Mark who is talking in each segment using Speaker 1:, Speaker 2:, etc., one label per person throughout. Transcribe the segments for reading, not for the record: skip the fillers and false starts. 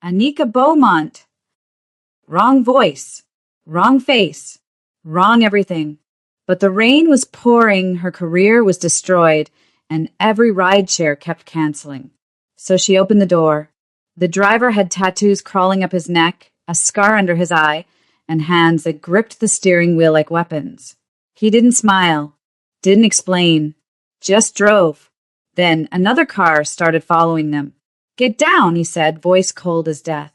Speaker 1: Anika Beaumont. Wrong voice, wrong face, wrong everything. But the rain was pouring, her career was destroyed, and every rideshare kept canceling. So she opened the door. The driver had tattoos crawling up his neck, a scar under his eye, and hands that gripped the steering wheel like weapons. He didn't smile, didn't explain, just drove. Then another car started following them. "Get down," he said, voice cold as death.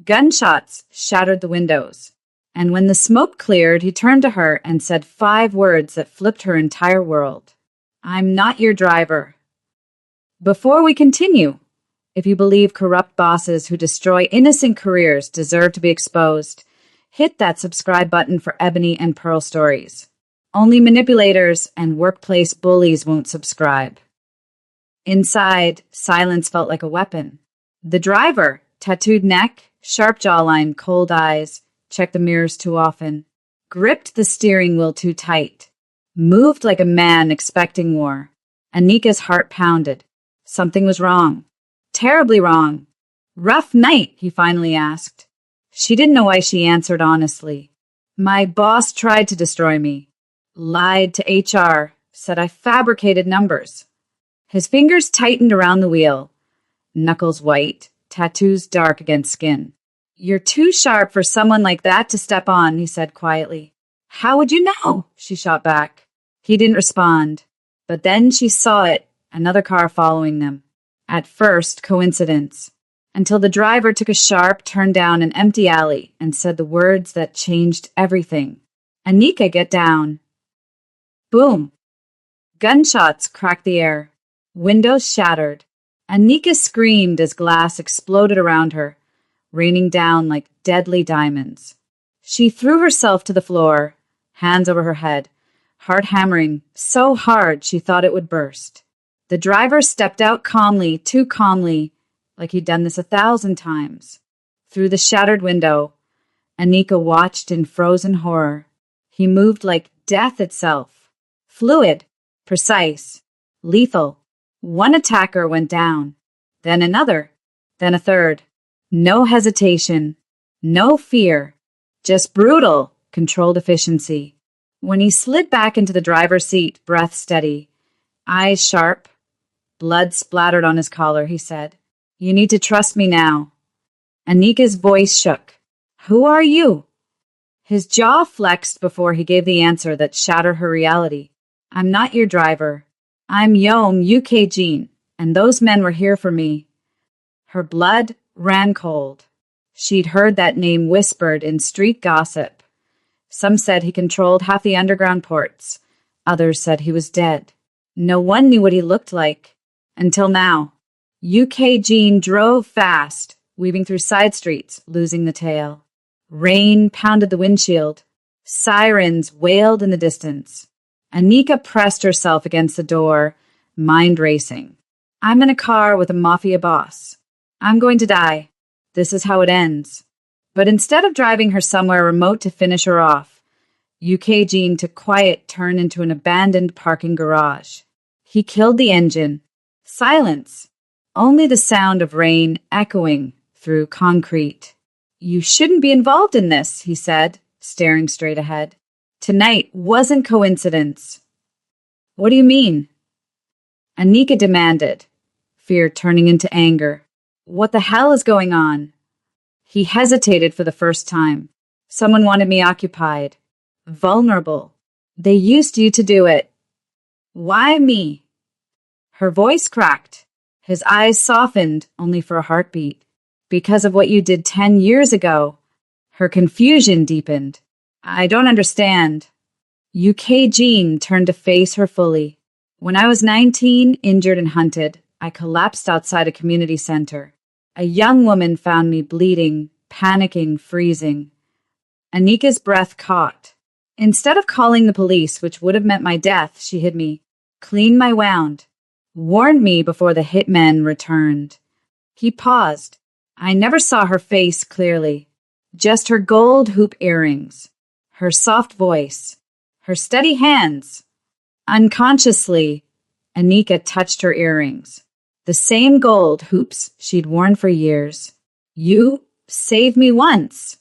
Speaker 1: Gunshots shattered the windows. And when the smoke cleared, he turned to her and said 5 words that flipped her entire world. "I'm not your driver." Before we continue, if you believe corrupt bosses who destroy innocent careers deserve to be exposed, hit that subscribe button for Ebony and Pearl stories. Only manipulators and workplace bullies won't subscribe. Inside, silence felt like a weapon. The driver, tattooed neck, sharp jawline, cold eyes, checked the mirrors too often, gripped the steering wheel too tight, moved like a man expecting war. Anika's heart pounded. Something was wrong. Terribly wrong. "Rough night?" he finally asked. She didn't know why she answered honestly. "My boss tried to destroy me. Lied to HR, said I fabricated numbers." His fingers tightened around the wheel, knuckles white, tattoos dark against skin. "You're too sharp for someone like that to step on," he said quietly. "How would you know?" she shot back. He didn't respond. But then she saw it, another car following them. At first, coincidence. Until the driver took a sharp turn down an empty alley and said the words that changed everything. "Anika, get down." Boom. Gunshots cracked the air. Windows shattered. Anika screamed as glass exploded around her, raining down like deadly diamonds. She threw herself to the floor, hands over her head, heart hammering so hard she thought it would burst. The driver stepped out calmly, too calmly, like he'd done this 1,000 times. Through the shattered window, Anika watched in frozen horror. He moved like death itself. Fluid, precise, lethal. One attacker went down, then another, then a third. No hesitation, no fear, just brutal, controlled efficiency. When he slid back into the driver's seat, breath steady, eyes sharp, blood splattered on his collar, he said, "You need to trust me now." Anika's voice shook. "Who are you?" His jaw flexed before he gave the answer that shattered her reality. "I'm not your driver. I'm Yom Jean, and those men were here for me." Her blood ran cold. She'd heard that name whispered in street gossip. Some said he controlled half the underground ports. Others said he was dead. No one knew what he looked like. Until now. Jean drove fast, weaving through side streets, losing the tail. Rain pounded the windshield. Sirens wailed in the distance. Anika pressed herself against the door, mind racing. "I'm in a car with a Mafia boss. I'm going to die. This is how it ends." But instead of driving her somewhere remote to finish her off, Jean took quiet turn into an abandoned parking garage. He killed the engine. Silence. Only the sound of rain echoing through concrete. "You shouldn't be involved in this," he said, staring straight ahead. "Tonight wasn't coincidence." "What do you mean?" Anika demanded, fear turning into anger. "What the hell is going on?" He hesitated for the first time. "Someone wanted me occupied. Vulnerable. They used you to do it." "Why me?" Her voice cracked. His eyes softened only for a heartbeat. "Because of what you did 10 years ago." Her confusion deepened. "I don't understand." Jean turned to face her fully. "When I was 19, injured and hunted, I collapsed outside a community center. A young woman found me bleeding, panicking, freezing. Anika's breath caught. Instead of calling the police, which would have meant my death, she hid me, cleaned my wound, warned me before the hitmen returned." He paused. I never saw her face clearly, just her gold hoop earrings, her soft voice, her steady hands. Unconsciously, Anika touched her earrings, the same gold hoops she'd worn for years. You saved me once,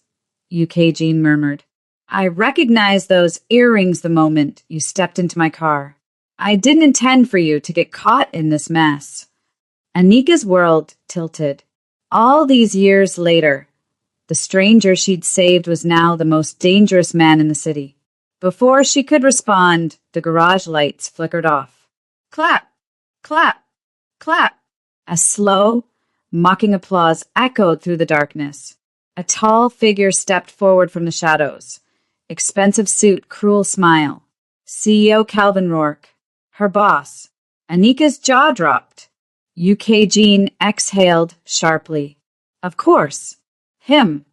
Speaker 1: UK Jean murmured. I recognized those earrings the moment you stepped into my car. I didn't intend for you to get caught in this mess. Anika's world tilted. All these years later, the stranger she'd saved was now the most dangerous man in the city. Before she could respond, the garage lights flickered off. Clap, clap, clap. A slow, mocking applause echoed through the darkness. A tall figure stepped forward from the shadows. Expensive suit, cruel smile. CEO Calvin Rourke. Her boss. Anika's jaw dropped. UK Jean exhaled sharply. Of course. Him.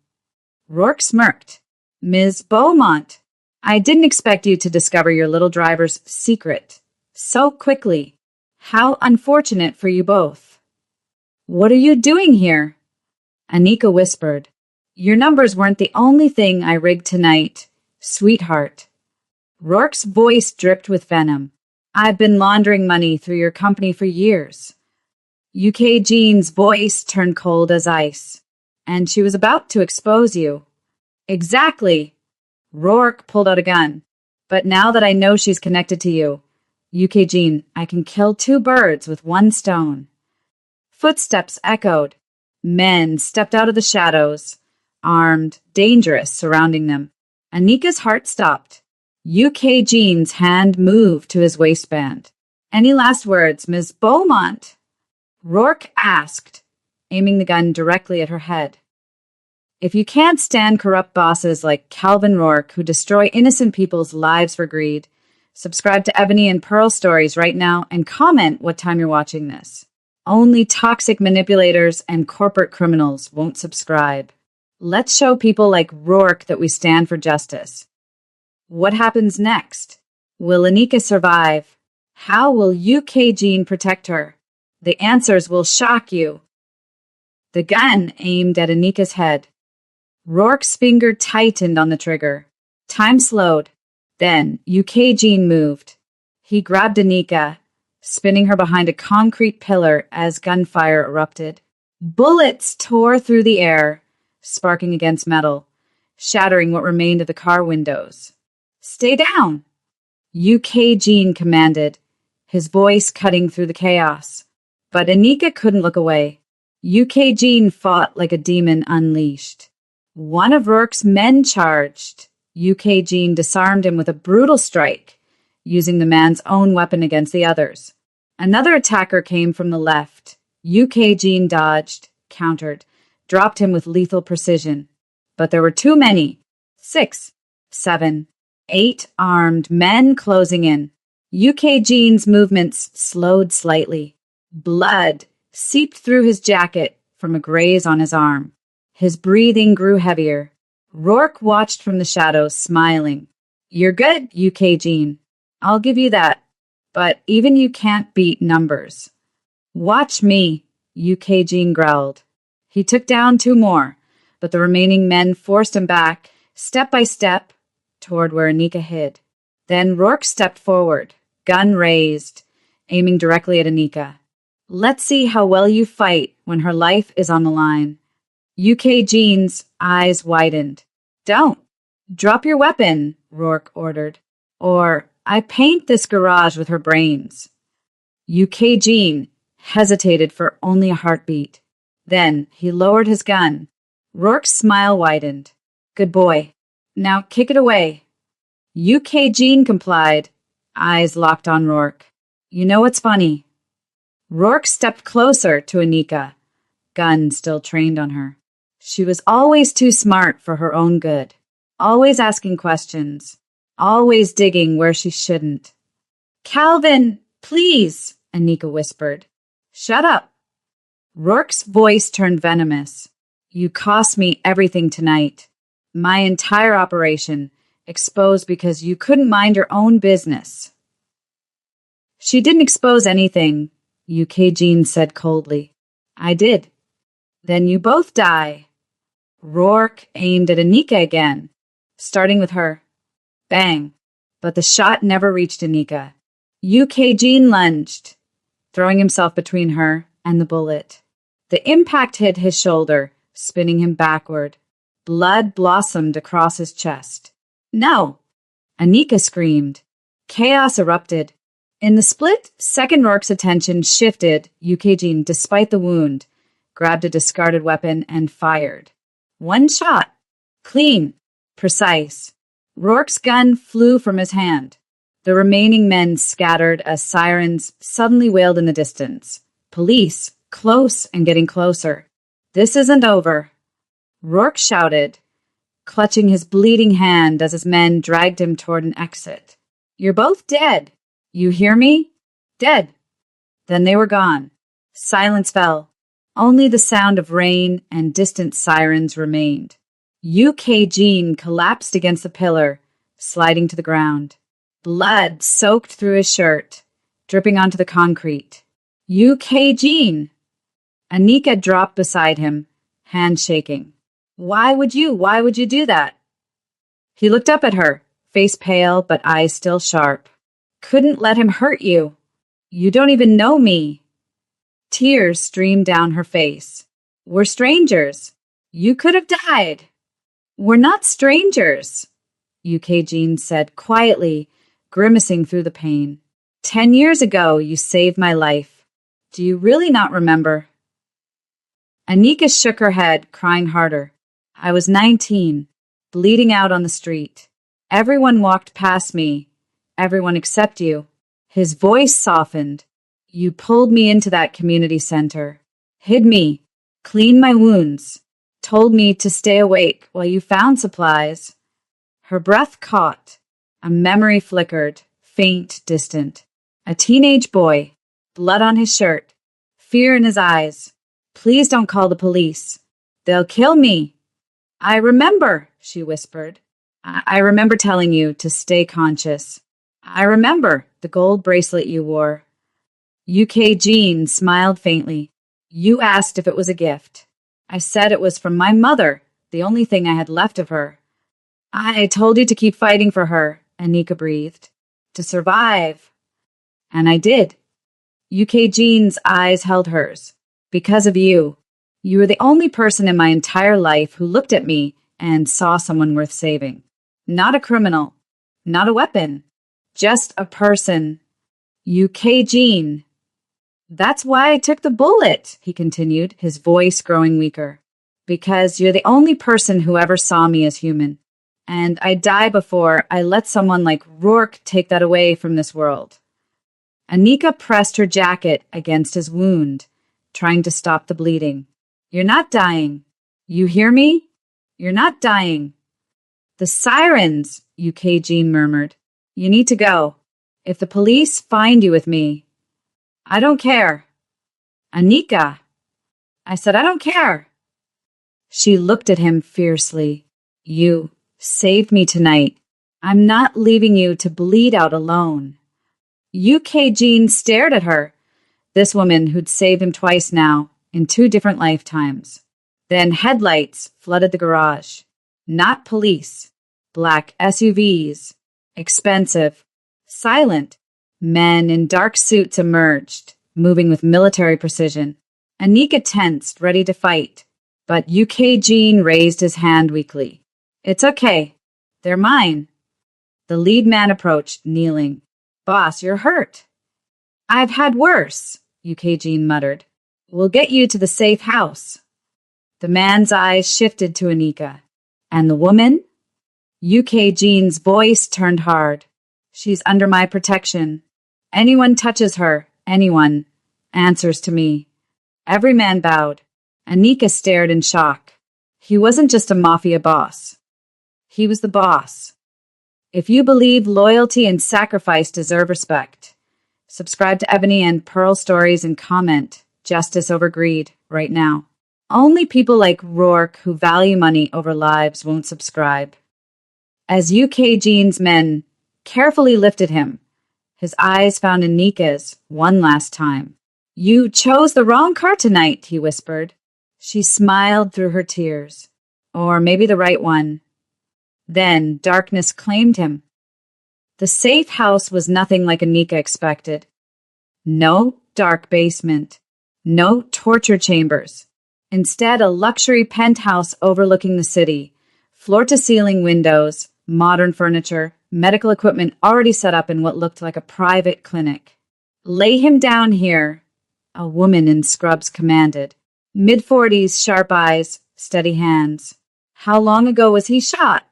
Speaker 1: Rourke smirked. Ms. Beaumont, I didn't expect you to discover your little driver's secret so quickly. How unfortunate for you both. What are you doing here? Anika whispered. Your numbers weren't the only thing I rigged tonight, sweetheart. Rourke's voice dripped with venom. I've been laundering money through your company for years. UK Jean's voice turned cold as ice, and she was about to expose you. Exactly. Rourke pulled out a gun. But now that I know she's connected to you, UK Jean, I can kill two birds with one stone. Footsteps echoed. Men stepped out of the shadows, armed, dangerous, surrounding them. Anika's heart stopped. UK Jean's hand moved to his waistband. Any last words, Ms. Beaumont? Rourke asked, aiming the gun directly at her head. If you can't stand corrupt bosses like Calvin Rourke who destroy innocent people's lives for greed, subscribe to Ebony and Pearl Stories right now and comment what time you're watching this. Only toxic manipulators and corporate criminals won't subscribe. Let's show people like Rourke that we stand for justice. What happens next? Will Anika survive? How will UK Jean protect her? The answers will shock you. The gun aimed at Anika's head. Rourke's finger tightened on the trigger. Time slowed. Then UK Jean moved. He grabbed Anika, spinning her behind a concrete pillar as gunfire erupted. Bullets tore through the air, sparking against metal, shattering what remained of the car windows. Stay down, UK Jean commanded, his voice cutting through the chaos. But Anika couldn't look away. UK Jean fought like a demon unleashed. One of Rourke's men charged. UK Jean disarmed him with a brutal strike, using the man's own weapon against the others. Another attacker came from the left. UK Jean dodged, countered, dropped him with lethal precision. But there were too many. 6, 7, 8 armed men closing in. UK Jean's movements slowed slightly. Blood seeped through his jacket from a graze on his arm. His breathing grew heavier. Rourke watched from the shadows, smiling. You're good, UK Jean. I'll give you that. But even you can't beat numbers. Watch me, UK Jean growled. He took down 2 more, but the remaining men forced him back, step by step, toward where Anika hid. Then Rourke stepped forward, gun raised, aiming directly at Anika. Let's see how well you fight when her life is on the line. UK Jean's eyes widened. Don't. Drop your weapon, Rourke ordered. Or I paint this garage with her brains. UK Jean hesitated for only a heartbeat. Then he lowered his gun. Rourke's smile widened. Good boy. Now kick it away. UK Jean complied, eyes locked on Rourke. You know what's funny? Rourke stepped closer to Anika, gun still trained on her. She was always too smart for her own good, always asking questions, always digging where she shouldn't. Calvin, please, Anika whispered. Shut up. Rourke's voice turned venomous. You cost me everything tonight. My entire operation, exposed because you couldn't mind your own business. She didn't expose anything, UK Jean said coldly. I did. Then you both die. Rourke aimed at Anika again, starting with her. Bang. But the shot never reached Anika. UK Jean lunged, throwing himself between her and the bullet. The impact hit his shoulder, spinning him backward. Blood blossomed across his chest. No! Anika screamed. Chaos erupted. In the split second, Rourke's attention shifted. Eugene, despite the wound, grabbed a discarded weapon and fired. One shot. Clean. Precise. Rourke's gun flew from his hand. The remaining men scattered as sirens suddenly wailed in the distance. Police, close and getting closer. This isn't over. Rourke shouted, clutching his bleeding hand as his men dragged him toward an exit. You're both dead. You hear me? Dead. Then they were gone. Silence fell. Only the sound of rain and distant sirens remained. Eugene collapsed against the pillar, sliding to the ground. Blood soaked through his shirt, dripping onto the concrete. Eugene! Anika dropped beside him, hand shaking. Why would you do that? He looked up at her, face pale but eyes still sharp. Couldn't let him hurt you. You don't even know me. Tears streamed down her face. We're strangers. You could have died. We're not strangers, Eugene said quietly, grimacing through the pain. 10 years ago, you saved my life. Do you really not remember? Anika shook her head, crying harder. I was 19, bleeding out on the street. Everyone walked past me. Everyone except you. His voice softened. You pulled me into that community center, hid me, cleaned my wounds, told me to stay awake while you found supplies. Her breath caught. A memory flickered, faint, distant. A teenage boy, blood on his shirt, fear in his eyes. Please don't call the police. They'll kill me. I remember, she whispered. I remember telling you to stay conscious. I remember the gold bracelet you wore. Eugene smiled faintly. You asked if it was a gift. I said it was from my mother, the only thing I had left of her. I told you to keep fighting for her, Anika breathed. To survive. And I did. Eugene's eyes held hers. Because of you. You were the only person in my entire life who looked at me and saw someone worth saving. Not a criminal. Not a weapon. Just a person. Eugene. That's why I took the bullet, he continued, his voice growing weaker. Because you're the only person who ever saw me as human. And I'd die before I let someone like Rourke take that away from this world. Anika pressed her jacket against his wound, trying to stop the bleeding. You're not dying. You hear me? You're not dying. The sirens, Eugene murmured. You need to go. If the police find you with me, I don't care. Anika. I said, I don't care. She looked at him fiercely. You saved me tonight. I'm not leaving you to bleed out alone. Eugene stared at her, this woman who'd saved him twice now, in 2 different lifetimes. Then headlights flooded the garage. Not police. Black SUVs. Expensive. Silent. Men in dark suits emerged, moving with military precision. Anika tensed, ready to fight. But Eugene raised his hand weakly. It's okay. They're mine. The lead man approached, kneeling. Boss, you're hurt. I've had worse, Eugene muttered. We'll get you to the safe house. The man's eyes shifted to Anika. And the woman? Eugene's voice turned hard. She's under my protection. Anyone touches her, anyone, answers to me. Every man bowed. Anika stared in shock. He wasn't just a mafia boss. He was the boss. If you believe loyalty and sacrifice deserve respect, subscribe to Ebony and Pearl Stories and comment Justice Over Greed right now. Only people like Rourke who value money over lives won't subscribe. As Eugene's men carefully lifted him, his eyes found Anika's one last time. You chose the wrong car tonight, he whispered. She smiled through her tears. Or maybe the right one. Then darkness claimed him. The safe house was nothing like Anika expected. No dark basement. No torture chambers. Instead, a luxury penthouse overlooking the city, floor-to-ceiling windows, modern furniture, medical equipment already set up in what looked like a private clinic. "Lay him down here," a woman in scrubs commanded. Mid-40s, sharp eyes, steady hands. "How long ago was he shot?"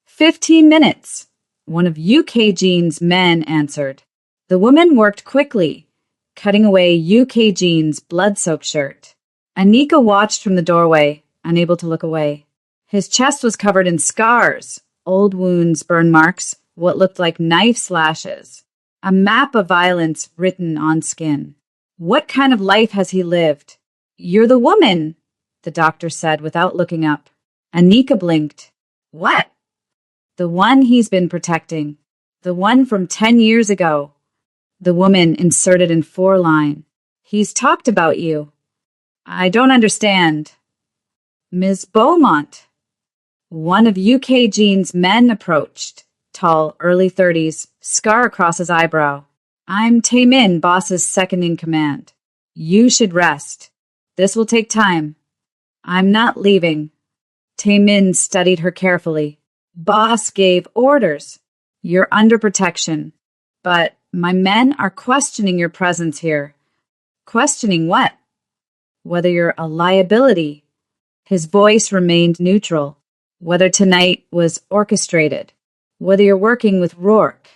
Speaker 1: 15 minutes, one of UKG's men answered. The woman worked quickly, cutting away UKG's blood-soaked shirt. Anika watched from the doorway, unable to look away. His chest was covered in scars, old wounds, burn marks, what looked like knife slashes. A map of violence written on skin. "What kind of life has he lived?" "You're the woman," the doctor said without looking up. Anika blinked. "What?" "The one he's been protecting. The one from 10 years ago." The woman inserted in 4-line. "He's talked about you." "I don't understand." "Ms. Beaumont." One of UKG's men approached, tall, early 30s, scar across his eyebrow. "I'm Taemin, boss's second in command. You should rest. This will take time." "I'm not leaving." Taemin studied her carefully. "Boss gave orders. You're under protection. But my men are questioning your presence here." "Questioning what?" "Whether you're a liability." His voice remained neutral. "Whether tonight was orchestrated. Whether you're working with Rourke."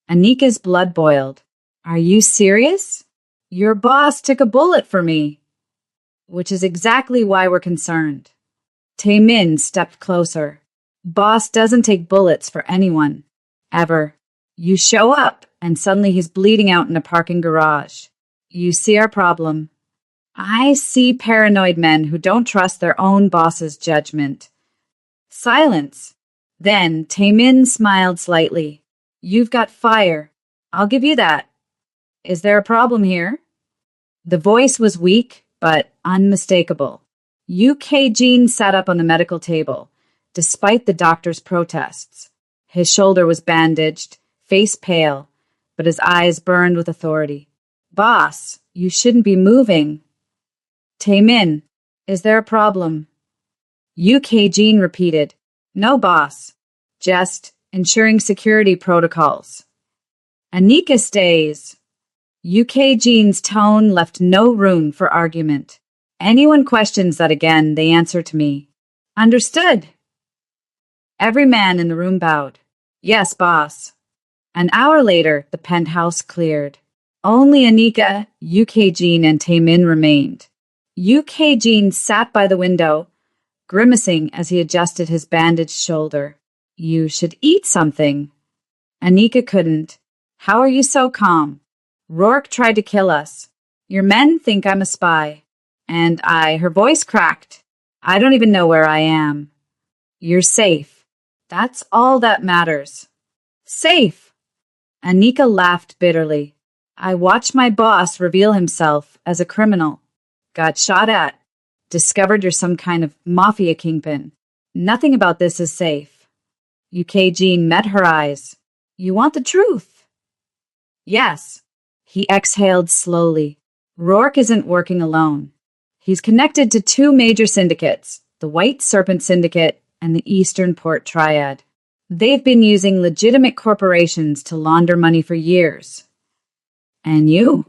Speaker 1: Anika's blood boiled. "Are you serious? Your boss took a bullet for me." "Which is exactly why we're concerned." Taemin stepped closer. "Boss doesn't take bullets for anyone. Ever. You show up, and suddenly he's bleeding out in a parking garage. You see our problem." "I see paranoid men who don't trust their own boss's judgment." Silence. Then Taemin smiled slightly. "You've got fire. I'll give you that. Is there a problem here?" The voice was weak, but unmistakable. UKG sat up on the medical table, despite the doctor's protests. His shoulder was bandaged, face pale, but his eyes burned with authority. "Boss, you shouldn't be moving." "Taemin, is there a problem?" UKG repeated. "No, boss. Just ensuring security protocols." Anika stays. UKG's tone left no room for argument. "Anyone questions that again, they answer to me." "Understood." Every man in the room bowed. "Yes, boss." An hour later, the penthouse cleared. Only Anika, UKG, and Taemin remained. UKG sat by the window, grimacing as he adjusted his bandaged shoulder. "You should eat something." Anika couldn't. "How are you so calm?" "Rourke tried to kill us. Your men think I'm a spy." "And her voice cracked. I don't even know where I am." "You're safe. That's all that matters." "Safe?" Anika laughed bitterly. "I watched my boss reveal himself as a criminal. Got shot at. Discovered you're some kind of Mafia kingpin. Nothing about this is safe." UKG met her eyes. "You want the truth?" "Yes." He exhaled slowly. "Rourke isn't working alone. He's connected to 2 major syndicates, the White Serpent Syndicate and the Eastern Port Triad. They've been using legitimate corporations to launder money for years." "And you?"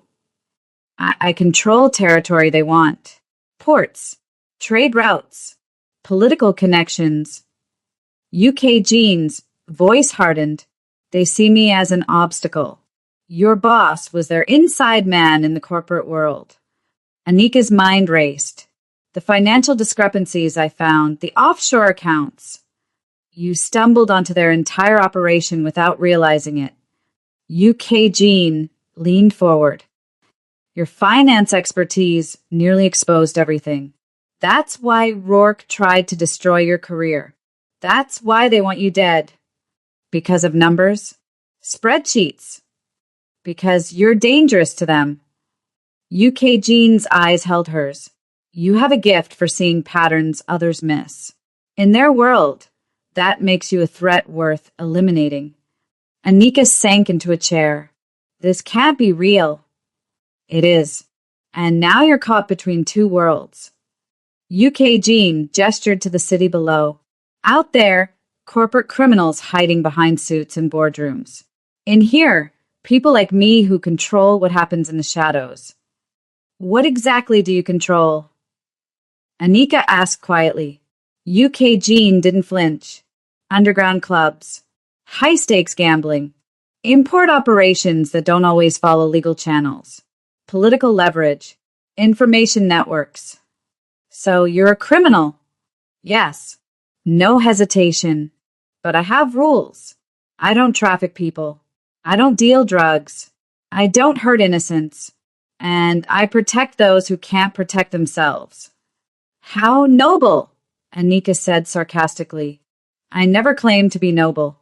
Speaker 1: I control territory they want. Ports, trade routes, political connections." UKG's voice hardened. "They see me as an obstacle. Your boss was their inside man in the corporate world." Anika's mind raced. "The financial discrepancies I found, the offshore accounts. You stumbled onto their entire operation without realizing it." UKG leaned forward. "Your finance expertise nearly exposed everything. That's why Rourke tried to destroy your career. That's why they want you dead." "Because of numbers?" "Spreadsheets." "Because you're dangerous to them." UKG's eyes held hers. "You have a gift for seeing patterns others miss. In their world, that makes you a threat worth eliminating." Anika sank into a chair. "This can't be real." "It is. And now you're caught between 2 worlds. UK Jean gestured to the city below. Out there, corporate criminals hiding behind suits in boardrooms. In here, people like me who control what happens in the shadows. What exactly do you control? Anika asked quietly. UK Jean didn't flinch. Underground clubs, high-stakes gambling, import operations that don't always follow legal channels, political leverage, information networks. So you're a criminal? Yes. No hesitation. But I have rules. I don't traffic people. I don't deal drugs. I don't hurt innocents. And I protect those who can't protect themselves. How noble, Anika said sarcastically. I never claimed to be noble.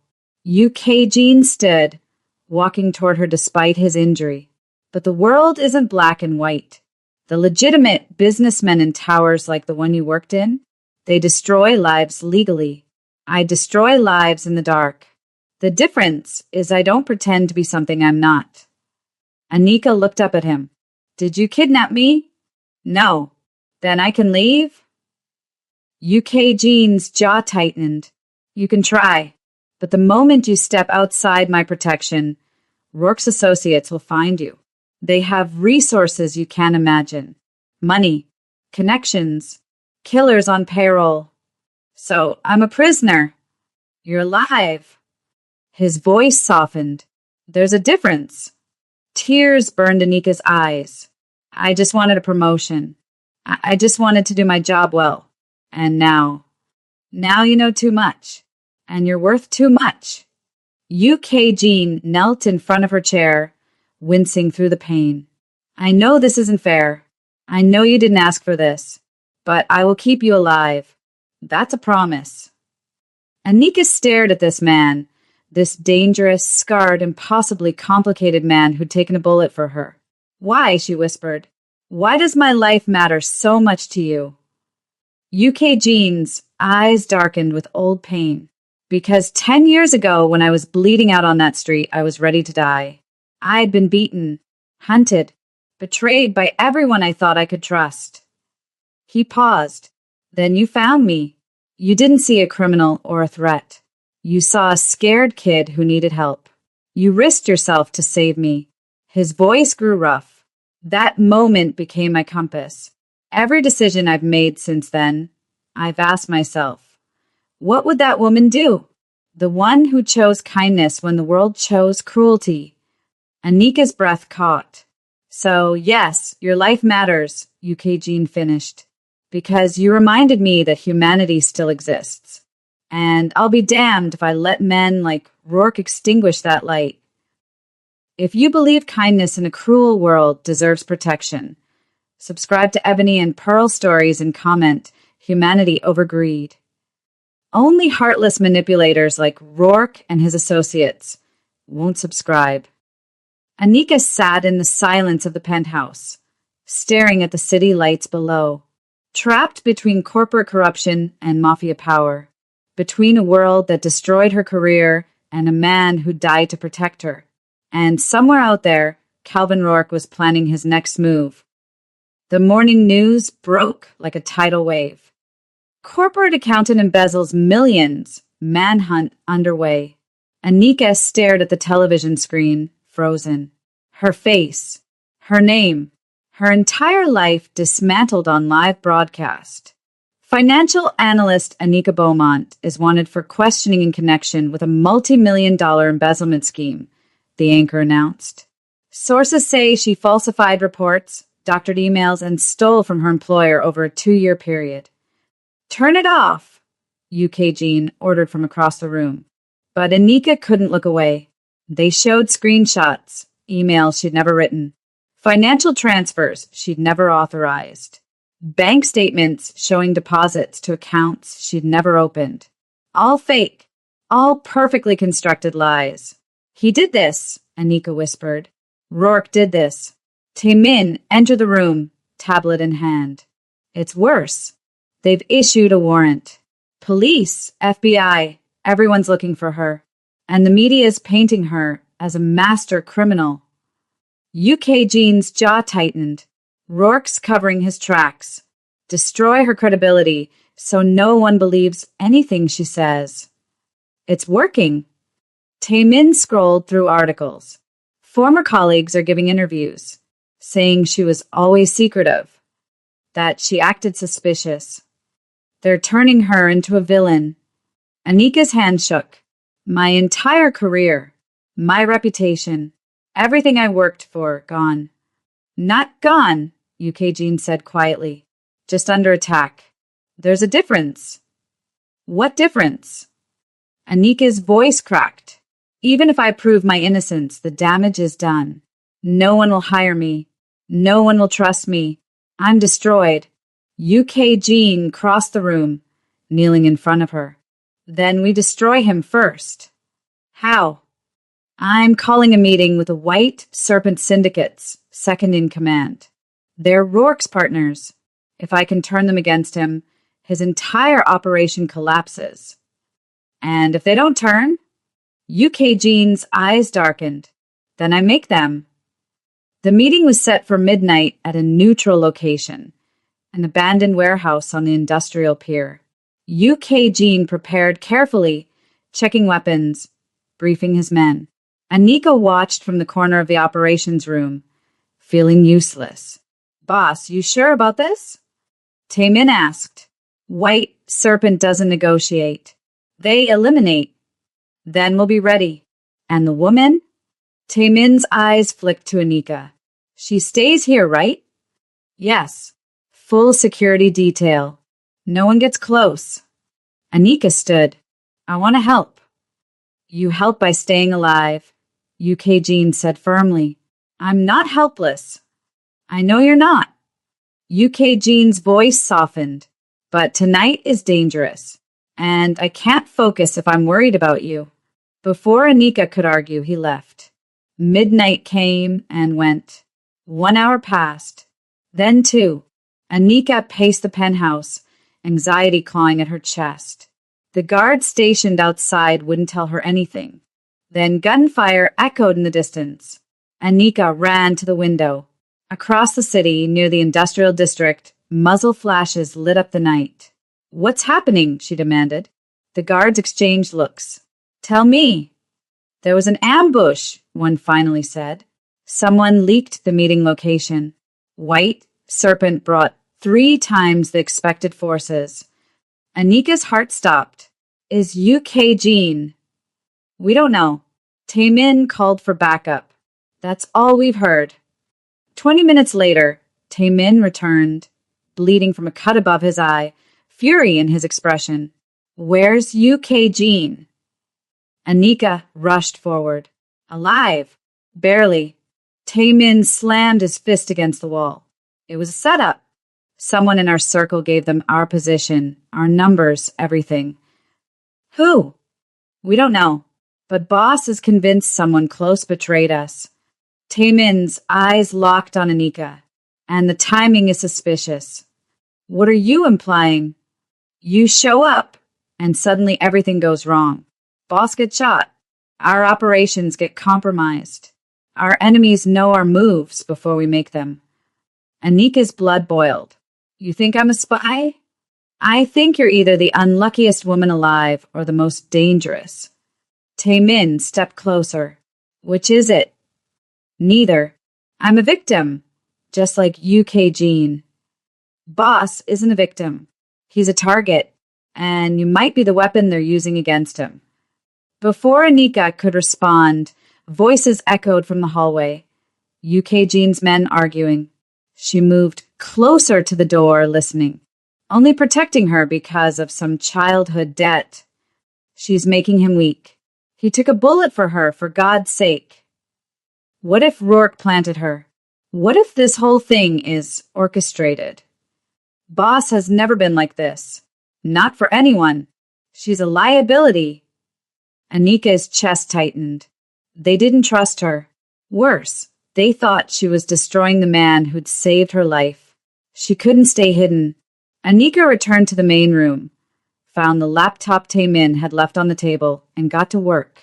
Speaker 1: UK Jean stood, walking toward her despite his injury. But the world isn't black and white. The legitimate businessmen in towers like the one you worked in, they destroy lives legally. I destroy lives in the dark. The difference is I don't pretend to be something I'm not. Anika looked up at him. Did you kidnap me? No. Then I can leave? UK Jean's jaw tightened. You can try, but the moment you step outside my protection, Rourke's associates will find you. They have resources you can't imagine. Money, connections, killers on payroll. So I'm a prisoner. You're alive. His voice softened. There's a difference. Tears burned Anika's eyes. I just wanted a promotion. I just wanted to do my job well. And now you know too much. And you're worth too much. UK Jean knelt in front of her chair, wincing through the pain. I know this isn't fair. I know you didn't ask for this. But I will keep you alive. That's a promise. Anika stared at this man, this dangerous, scarred, impossibly complicated man who'd taken a bullet for her. Why, she whispered. Why does my life matter so much to you? UK Jean's eyes darkened with old pain. Because 10 years ago, when I was bleeding out on that street, I was ready to die. I had been beaten, hunted, betrayed by everyone I thought I could trust. He paused. Then you found me. You didn't see a criminal or a threat. You saw a scared kid who needed help. You risked yourself to save me. His voice grew rough. That moment became my compass. Every decision I've made since then, I've asked myself, what would that woman do? The one who chose kindness when the world chose cruelty. Anika's breath caught. So, yes, your life matters, UK Jean finished. Because you reminded me that humanity still exists. And I'll be damned if I let men like Rourke extinguish that light. If you believe kindness in a cruel world deserves protection, subscribe to Ebony and Pearl Stories and comment, Humanity Over Greed. Only heartless manipulators like Rourke and his associates won't subscribe. Anika sat in the silence of the penthouse, staring at the city lights below, trapped between corporate corruption and mafia power, between a world that destroyed her career and a man who died to protect her. And somewhere out there, Calvin Rourke was planning his next move. The morning news broke like a tidal wave. Corporate accountant embezzles millions. Manhunt underway. Anika stared at the television screen, frozen. Her face, her name, her entire life dismantled on live broadcast. Financial analyst Anika Beaumont is wanted for questioning in connection with a multi-million-dollar embezzlement scheme, the anchor announced. Sources say she falsified reports, doctored emails, and stole from her employer over a 2-year period. Turn it off, UK Jean ordered from across the room. But Anika couldn't look away. They showed screenshots, emails she'd never written, financial transfers she'd never authorized, bank statements showing deposits to accounts she'd never opened. All fake, all perfectly constructed lies. He did this, Anika whispered. Rourke did this. Taemin entered the room, tablet in hand. It's worse. They've issued a warrant. Police, FBI, everyone's looking for her. And the media is painting her as a master criminal. UK Jean's jaw tightened. Rourke's covering his tracks. Destroy her credibility so no one believes anything she says. It's working. Taemin scrolled through articles. Former colleagues are giving interviews, saying she was always secretive, that she acted suspicious. They're turning her into a villain. Anika's hand shook. My entire career, my reputation, everything I worked for, gone. Not gone, Jean said quietly. Just under attack. There's a difference. What difference? Anika's voice cracked. Even if I prove my innocence, the damage is done. No one will hire me. No one will trust me. I'm destroyed. Jean crossed the room, kneeling in front of her. Then we destroy him first. How? I'm calling a meeting with the White Serpent Syndicate's second in command. They're Rourke's partners. If I can turn them against him, his entire operation collapses. And if they don't turn, Jean's eyes darkened. Then I make them. The meeting was set for midnight at a neutral location, an abandoned warehouse on the industrial pier. Jean prepared carefully, checking weapons, briefing his men. Anika watched from the corner of the operations room, feeling useless. Boss, you sure about this? Taemin asked. White Serpent doesn't negotiate. They eliminate. Then we'll be ready. And the woman? Taemin's eyes flicked to Anika. She stays here, right? Yes. Full security detail. No one gets close. Anika stood. I want to help. You help by staying alive, Jean said firmly. I'm not helpless. I know you're not. Jean's voice softened. But tonight is dangerous, and I can't focus if I'm worried about you. Before Anika could argue, he left. Midnight came and went. 1 hour passed. Then 2. Anika paced the penthouse, anxiety clawing at her chest. The guard stationed outside wouldn't tell her anything. Then gunfire echoed in the distance. Anika ran to the window. Across the city, near the industrial district, muzzle flashes lit up the night. What's happening? She demanded. The guards exchanged looks. Tell me. There was an ambush, one finally said. Someone leaked the meeting location. White Serpent brought 3 times the expected forces. Anika's heart stopped. Is Jean? We don't know. Taemin called for backup. That's all we've heard. 20 minutes later, Taemin returned, bleeding from a cut above his eye, fury in his expression. Where's Jean? Anika rushed forward. Alive. Barely. Taemin slammed his fist against the wall. It was a setup. Someone in our circle gave them our position, our numbers, everything. Who? We don't know. But boss is convinced someone close betrayed us. Taemin's eyes locked on Anika. And the timing is suspicious. What are you implying? You show up, and suddenly everything goes wrong. Boss gets shot. Our operations get compromised. Our enemies know our moves before we make them. Anika's blood boiled. You think I'm a spy? I think you're either the unluckiest woman alive or the most dangerous. Taemin stepped closer. Which is it? Neither. I'm a victim, just like Jean. Boss isn't a victim. He's a target, and you might be the weapon they're using against him. Before Anika could respond, voices echoed from the hallway. Jean's men arguing. She moved closer to the door, listening. Only protecting her because of some childhood debt. She's making him weak. He took a bullet for her, for God's sake. What if Rourke planted her? What if this whole thing is orchestrated? Boss has never been like this. Not for anyone. She's a liability. Anika's chest tightened. They didn't trust her. Worse, they thought she was destroying the man who'd saved her life. She couldn't stay hidden. Anika returned to the main room, found the laptop Taemin had left on the table, and got to work.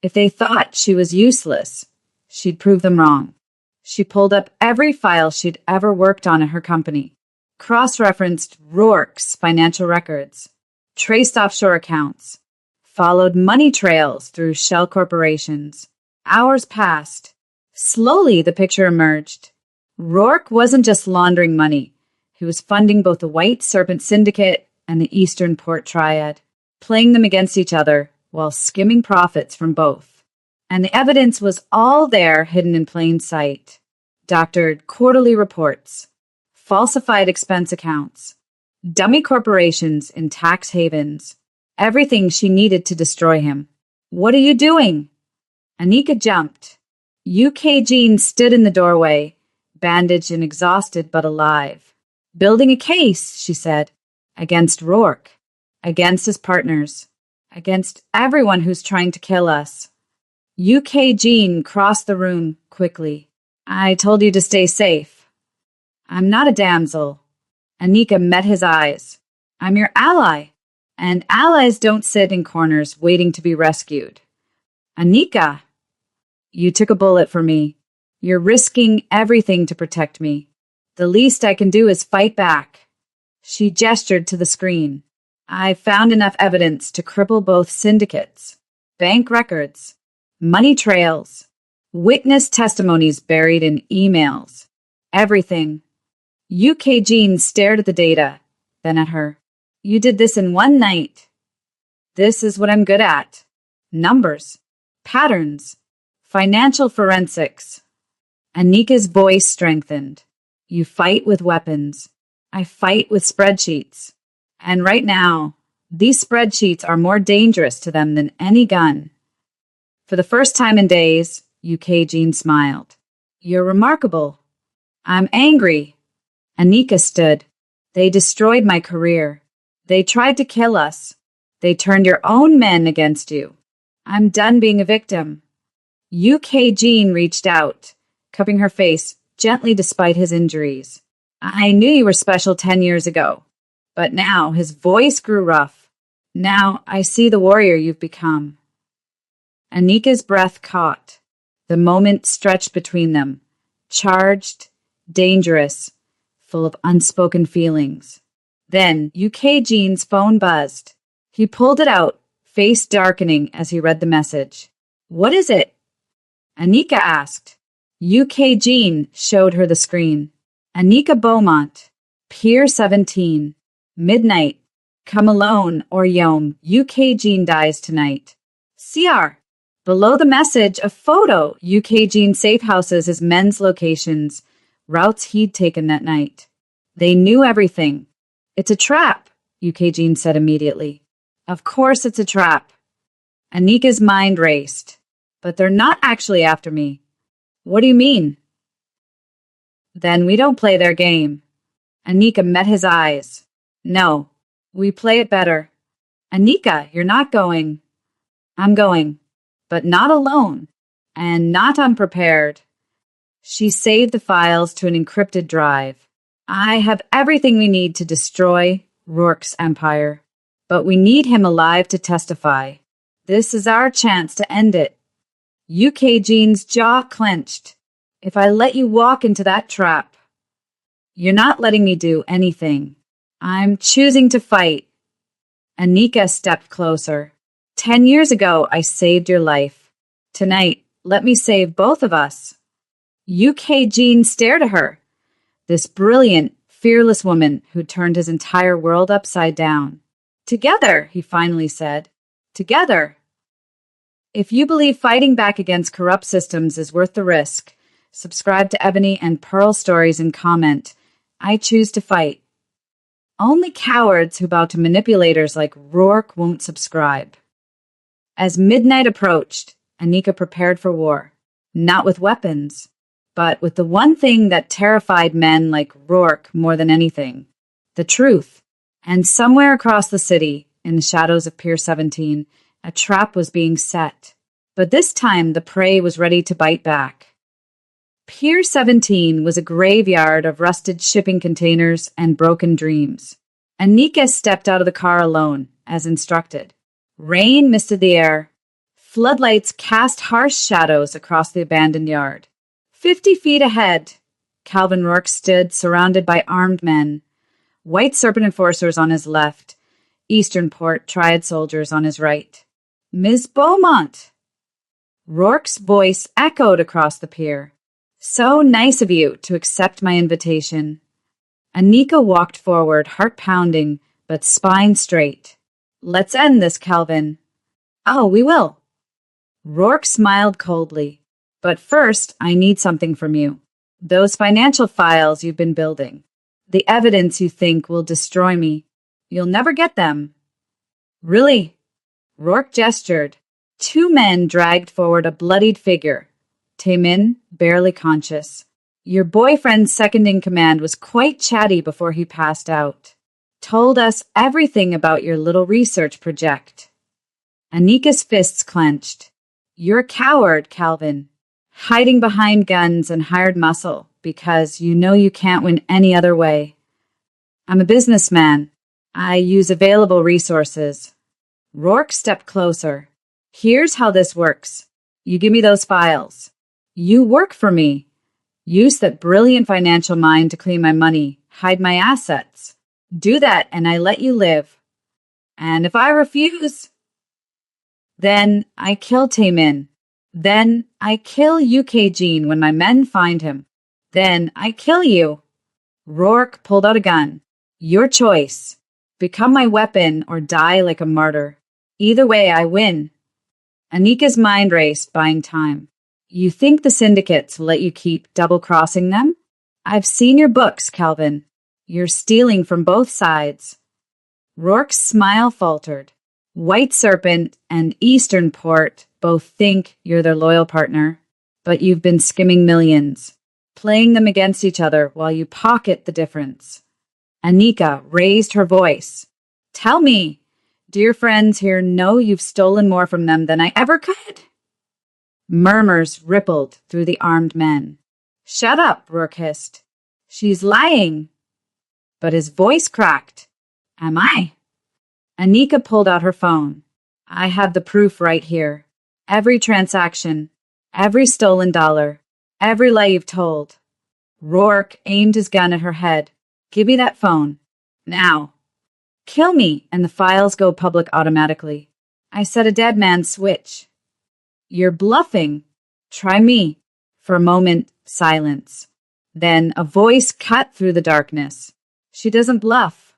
Speaker 1: If they thought she was useless, she'd prove them wrong. She pulled up every file she'd ever worked on at her company. cross-referenced Rourke's financial records, traced offshore accounts, followed money trails through shell corporations. Hours passed. Slowly, the picture emerged. Rourke wasn't just laundering money. He was funding both the White Serpent Syndicate and the Eastern Port Triad, playing them against each other while skimming profits from both. And the evidence was all there, hidden in plain sight. Doctored quarterly reports, falsified expense accounts, dummy corporations in tax havens, everything she needed to destroy him. "What are you doing?" Anika jumped. UK Jean stood in the doorway, bandaged and exhausted but alive. "Building a case," she said, "against Rourke, against his partners, against everyone who's trying to kill us." UK Jean crossed the room quickly. "I told you to stay safe." "I'm not a damsel." Anika met his eyes. "I'm your ally, and allies don't sit in corners waiting to be rescued." "Anika, you took a bullet for me. You're risking everything to protect me. The least I can do is fight back." She gestured to the screen. "I found enough evidence to cripple both syndicates. Bank records, money trails, witness testimonies buried in emails. Everything." UK Jean stared at the data, then at her. "You did this in one night." "This is what I'm good at. Numbers, patterns, financial forensics." Anika's voice strengthened. "You fight with weapons. I fight with spreadsheets. And right now, these spreadsheets are more dangerous to them than any gun." For the first time in days, UK Jean smiled. "You're remarkable." "I'm angry." Anika stood. "They destroyed my career. They tried to kill us. They turned your own men against you. I'm done being a victim." UK Jean reached out, cupping her face gently despite his injuries. "I knew you were special 10 years ago, but now," his voice grew rough, "now I see the warrior you've become." Anika's breath caught. The moment stretched between them, charged, dangerous, full of unspoken feelings. Then UK Jean's phone buzzed. He pulled it out, face darkening as he read the message. "What is it?" Anika asked. UK Jean showed her the screen. "Anika Beaumont, Pier 17, midnight. Come alone or Yom. UK Jean dies tonight. CR." Below the message, a photo. UK Jean safe houses his men's locations, routes he'd taken that night. They knew everything. "It's a trap," UK Jean said immediately. "Of course it's a trap." Anika's mind raced. "But they're not actually after me." "What do you mean?" "Then we don't play their game." Anika met his eyes. "No, we play it better." "Anika, you're not going." "I'm going, but not alone, and not unprepared." She saved the files to an encrypted drive. "I have everything we need to destroy Rourke's empire, but we need him alive to testify. This is our chance to end it." UK Jean's jaw clenched. "If I let you walk into that trap." "You're not letting me do anything. I'm choosing to fight." Anika stepped closer. 10 years ago, I saved your life. Tonight, let me save both of us." UK Jean stared at her. This brilliant, fearless woman who turned his entire world upside down. "Together," he finally said. "Together." If you believe fighting back against corrupt systems is worth the risk, subscribe to Ebony and Pearl Stories and comment, "I choose to fight." Only cowards who bow to manipulators like Rourke won't subscribe. As midnight approached, Anika prepared for war, not with weapons, but with the one thing that terrified men like Rourke more than anything, the truth. And somewhere across the city, in the shadows of Pier 17, a trap was being set. But this time, the prey was ready to bite back. Pier 17 was a graveyard of rusted shipping containers and broken dreams. Anika stepped out of the car alone, as instructed. Rain misted the air. Floodlights cast harsh shadows across the abandoned yard. 50 feet ahead, Calvin Rourke stood surrounded by armed men. White Serpent enforcers on his left, Easternport Triad soldiers on his right. Miss Beaumont! Rourke's voice echoed across the pier. So nice of you to accept my invitation. Anika walked forward, heart pounding, but spine straight. Let's end this, Calvin. Oh, we will. Rourke smiled coldly. But first, I need something from you. Those financial files you've been building. The evidence you think will destroy me. You'll never get them. Really? Rourke gestured. Two men dragged forward a bloodied figure. Taemin, barely conscious. Your boyfriend's second-in-command was quite chatty before he passed out. Told us everything about your little research project. Anika's fists clenched. You're a coward, Calvin. Hiding behind guns and hired muscle because you know you can't win any other way. I'm a businessman. I use available resources. Rourke stepped closer. Here's how this works. You give me those files. You work for me. Use that brilliant financial mind to clean my money, hide my assets. Do that and I let you live. And if I refuse, then I kill Taemin. Then I kill UK Jean when my men find him. Then I kill you. Rourke pulled out a gun. Your choice. Become my weapon or die like a martyr. Either way, I win. Anika's mind raced, buying time. You think the syndicates will let you keep double-crossing them? I've seen your books, Calvin. You're stealing from both sides. Rourke's smile faltered. White Serpent and Easternport both think you're their loyal partner, but you've been skimming millions, playing them against each other while you pocket the difference. Anika raised her voice. Tell me, do your friends here know you've stolen more from them than I ever could? Murmurs rippled through the armed men. Shut up, Rourke hissed. She's lying. But his voice cracked. Am I? Anika pulled out her phone. I have the proof right here. Every transaction, every stolen dollar, every lie you've told. Rourke aimed his gun at her head. Give me that phone. Now. Kill me, and the files go public automatically. I set a dead man's switch. You're bluffing. Try me. For a moment, silence. Then a voice cut through the darkness. She doesn't bluff.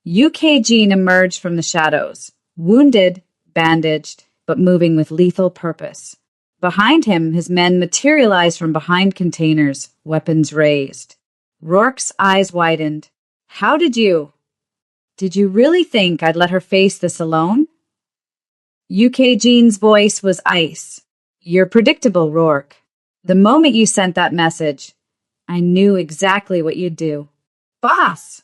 Speaker 1: UK Jean emerged from the shadows, wounded, bandaged, but moving with lethal purpose. Behind him, his men materialized from behind containers, weapons raised. Rourke's eyes widened. How did you? Did you really think I'd let her face this alone? UK Jean's voice was ice. You're predictable, Rourke. The moment you sent that message, I knew exactly what you'd do. Boss!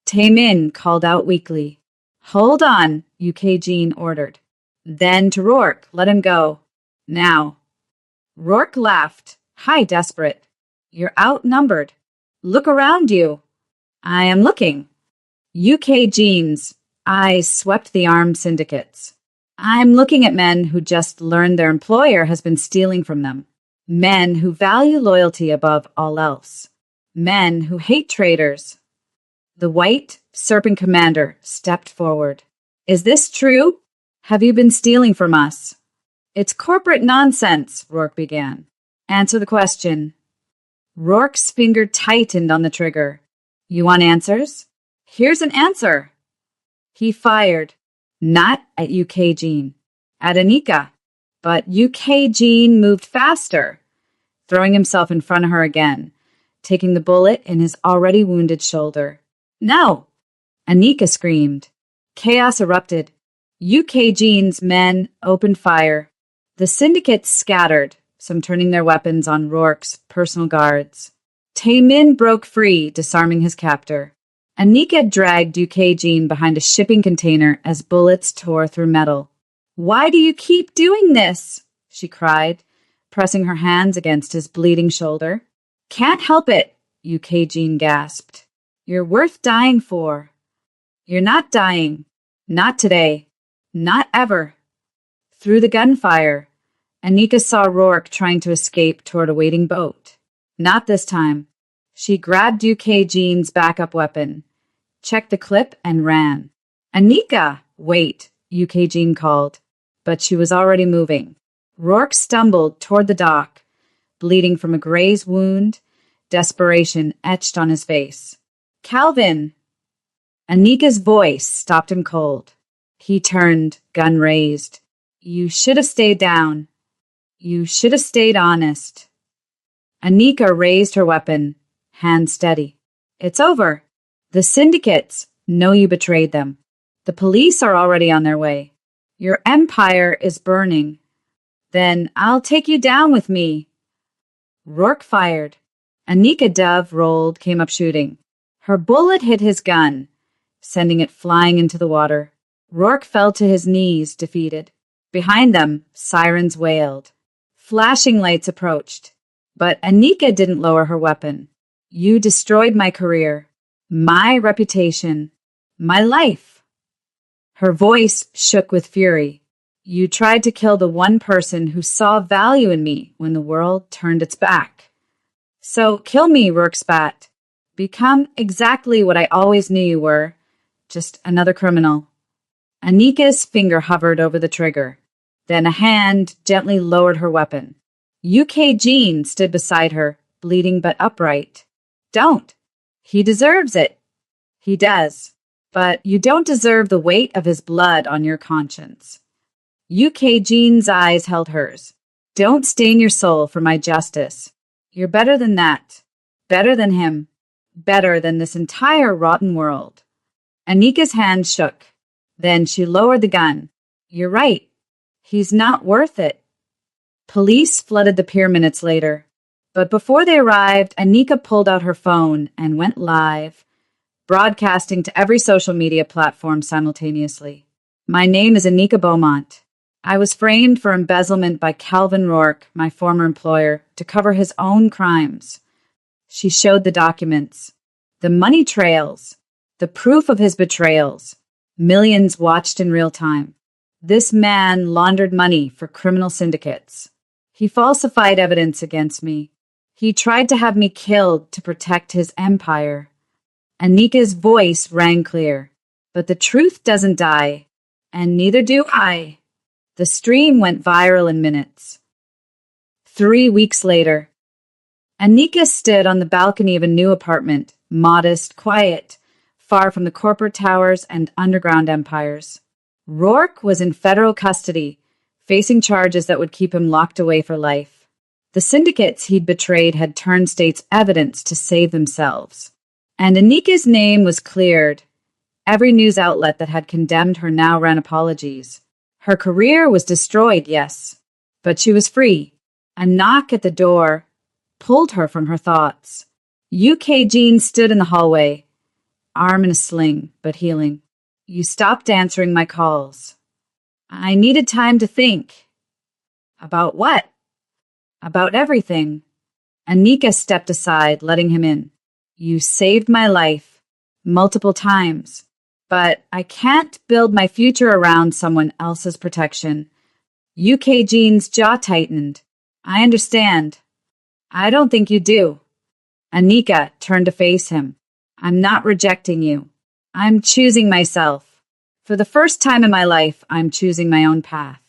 Speaker 1: Taemin called out weakly. Hold on, UK Jean ordered. Then to Rourke, let him go. Now. Rourke laughed. Hi, desperate. You're outnumbered. Look around you. I am looking. UK Jean's eyes swept the armed syndicates. I'm looking at men who just learned their employer has been stealing from them. Men who value loyalty above all else. Men who hate traitors. The White Serpent commander stepped forward. Is this true? Have you been stealing from us? It's corporate nonsense, Rourke began. Answer the question. Rourke's finger tightened on the trigger. You want answers? Here's an answer. He fired. Not at UK Jean. At Anika. But UK Jean moved faster, throwing himself in front of her again, taking the bullet in his already wounded shoulder. No! Anika screamed. Chaos erupted. UK Jean's men opened fire. The syndicates scattered, some turning their weapons on Rourke's personal guards. Taemin broke free, disarming his captor. Anika dragged UK Jean behind a shipping container as bullets tore through metal. Why do you keep doing this? She cried, pressing her hands against his bleeding shoulder. Can't help it, UK Jean gasped. You're worth dying for. You're not dying. Not today. Not ever. Through the gunfire, Anika saw Rourke trying to escape toward a waiting boat. Not this time. She grabbed UK Jean's backup weapon, checked the clip, and ran. Anika! Wait, UK Jean called. But she was already moving. Rourke stumbled toward the dock, bleeding from a graze wound, desperation etched on his face. Calvin! Anika's voice stopped him cold. He turned, gun raised. You should have stayed down. You should have stayed honest. Anika raised her weapon, hand steady. It's over. The syndicates know you betrayed them. The police are already on their way. Your empire is burning. Then I'll take you down with me. Rourke fired. Anika Dove rolled, came up shooting. Her bullet hit his gun, sending it flying into the water. Rourke fell to his knees, defeated. Behind them, sirens wailed. Flashing lights approached. But Anika didn't lower her weapon. You destroyed my career, my reputation, my life. Her voice shook with fury. You tried to kill the one person who saw value in me when the world turned its back. So kill me, Rourke spat. Become exactly what I always knew you were, just another criminal. Anika's finger hovered over the trigger. Then a hand gently lowered her weapon. UK Jean stood beside her, bleeding but upright. Don't. He deserves it. He does. But you don't deserve the weight of his blood on your conscience. UK Jean's eyes held hers. Don't stain your soul for my justice. You're better than that. Better than him. Better than this entire rotten world. Anika's hand shook. Then she lowered the gun. You're right. He's not worth it. Police flooded the pier minutes later. But before they arrived, Anika pulled out her phone and went live, broadcasting to every social media platform simultaneously. My name is Anika Beaumont. I was framed for embezzlement by Calvin Rourke, my former employer, to cover his own crimes. She showed the documents, the money trails, the proof of his betrayals. Millions watched in real time. This man laundered money for criminal syndicates. He falsified evidence against me. He tried to have me killed to protect his empire. Anika's voice rang clear. But the truth doesn't die, and neither do I. The stream went viral in minutes. 3 weeks later, Anika stood on the balcony of a new apartment, modest, quiet, far from the corporate towers and underground empires. Rourke was in federal custody, facing charges that would keep him locked away for life. The syndicates he'd betrayed had turned state's evidence to save themselves. And Anika's name was cleared. Every news outlet that had condemned her now ran apologies. Her career was destroyed, yes, but she was free. A knock at the door pulled her from her thoughts. UK Jean stood in the hallway, arm in a sling, but healing. You stopped answering my calls. I needed time to think. About what? About everything. Anika stepped aside, letting him in. You saved my life, multiple times. But I can't build my future around someone else's protection. UK Jean's jaw tightened. I understand. I don't think you do. Anika turned to face him. I'm not rejecting you. I'm choosing myself. For the first time in my life, I'm choosing my own path.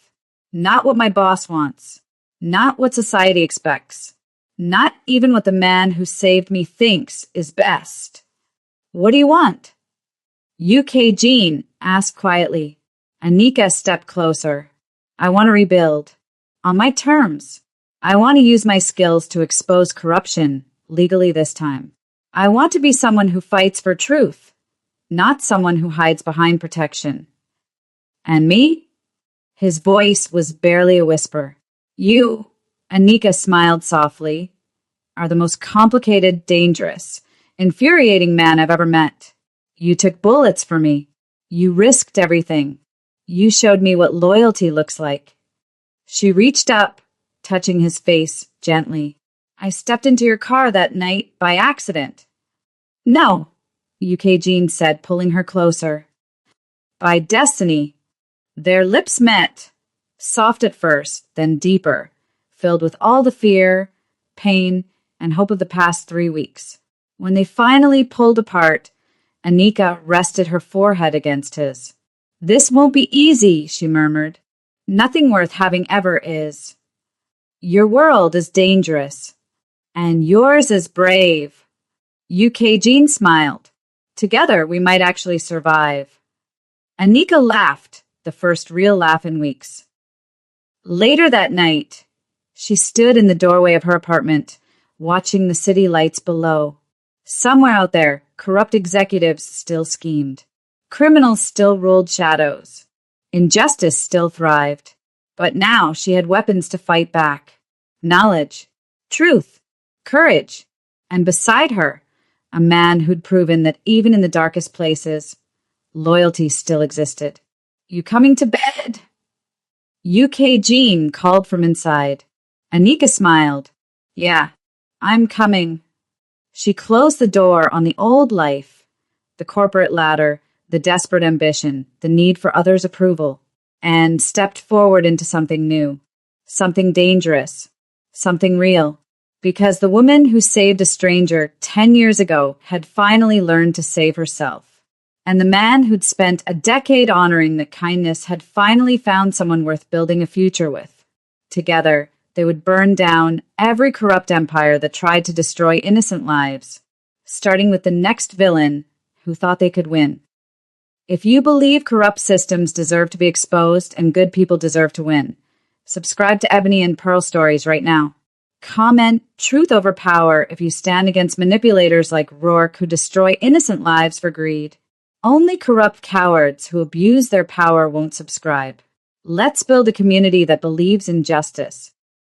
Speaker 1: Not what my boss wants. Not what society expects. Not even what the man who saved me thinks is best. What do you want? UK Jean asked quietly. Anika stepped closer. I want to rebuild. On my terms. I want to use my skills to expose corruption, legally this time. I want to be someone who fights for truth, not someone who hides behind protection. And me? His voice was barely a whisper. You, Anika smiled softly, are the most complicated, dangerous, infuriating man I've ever met. You took bullets for me. You risked everything. You showed me what loyalty looks like. She reached up, touching his face gently. I stepped into your car that night by accident. No, UK Jean said, pulling her closer. By destiny. Their lips met, soft at first, then deeper, filled with all the fear, pain, and hope of the past 3 weeks. When they finally pulled apart, Anika rested her forehead against his. This won't be easy, she murmured. Nothing worth having ever is. Your world is dangerous, and yours is brave. UK Jean smiled. Together, we might actually survive. Anika laughed, the first real laugh in weeks. Later that night, she stood in the doorway of her apartment, watching the city lights below. Somewhere out there, corrupt executives still schemed. Criminals still ruled shadows. Injustice still thrived. But now she had weapons to fight back. Knowledge, truth, courage, and beside her, a man who'd proven that even in the darkest places, loyalty still existed. You coming to bed? UK Jean called from inside. Anika smiled. Yeah, I'm coming. She closed the door on the old life, the corporate ladder, the desperate ambition, the need for others' approval, and stepped forward into something new, something dangerous, something real. Because the woman who saved a stranger 10 years ago had finally learned to save herself. And the man who'd spent a decade honoring that kindness had finally found someone worth building a future with. Together, they would burn down every corrupt empire that tried to destroy innocent lives, starting with the next villain who thought they could win. If you believe corrupt systems deserve to be exposed and good people deserve to win, subscribe to Ebony and Pearl Stories right now. Comment truth over power if you stand against manipulators like Rourke who destroy innocent lives for greed. Only corrupt cowards who abuse their power won't subscribe. Let's build a community that believes in justice,